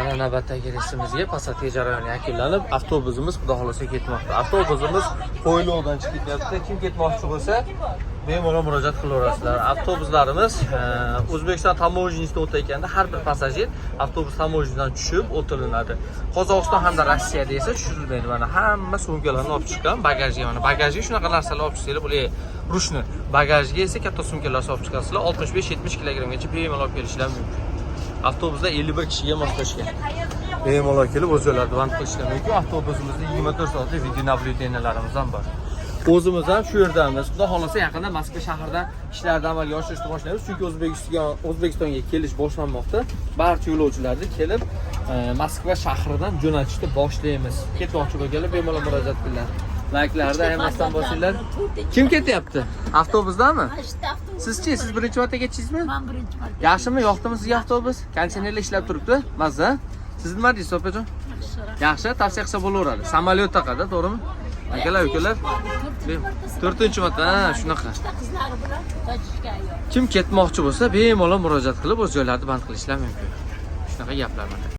Mana navbatdagi reysimizga pasatka jarayoni yakunlanib, avtobusimiz xudo xolasa ketmoqda. Avtobusimiz Qo'yliqdan chiqib ketyapti. Kim ketmoqchi bo'lsa, bemalol murojaat qilaverasizlar. Avtobuslarimiz O'zbekiston tamoyinchisidan o'tayotganda har bir passajir avtobus tamoyinchidan tushib o'tiriladi. Qozog'iston hamda Rossiyada esa tushirilmaydi. Mana hamma sumkalarni olib chiqqan, bagajga mana bagajga shunaqa narsalar olib chiqsanglar bo'ladi. Rushni, bagajga esa katta sumkalar olib chiqasizlar. 65-70 kilogramgacha bemalol olib kelishlar mumkin. Avtobusda 51 kishiga moslashgan. Bemalol kelib o'z yo'llarida band qilishlar mumkin. Avtobusimizda 24 soatlik video nablюдениyalarimiz ham bor. O'zimiz ham shu yerdamiz. Xudo xolasa yaqinda Moskva shahridan ishlarni amalga oshirishni boshlaymiz. Chunki O'zbekistonga kelish boshlanmoqda. Barcha yo'lovchilarni kelib Moskva shahridan jo'natishni boshlaymiz. Ketmoqchi bo'lganlar bemalol murojaat qilinglar. Layklarni aymasdan bosinglar. Kim ketyapti? Avtobusdami? Sizchi, siz birinchi marta ketdingizmi? Men birinchi marta. Yaxshimi? Yoqdimi sizga avtobus? Konditsionerlar ishlab turibdi? Mazza? Siz nima deysiz, opajon? Yaxshi, tavsiya qilsa bo'laveradi. Samolyot taqada, to'g'rimi? Akalar, ukalar. 4-marta, shunaqa. Qizlari bilan qochishga yo'q. Kim ketmoqchi bo'lsa, bemalol murojaat qilib o'z joylarini band qilishlar mumkin. Shunaqa gaplar mana.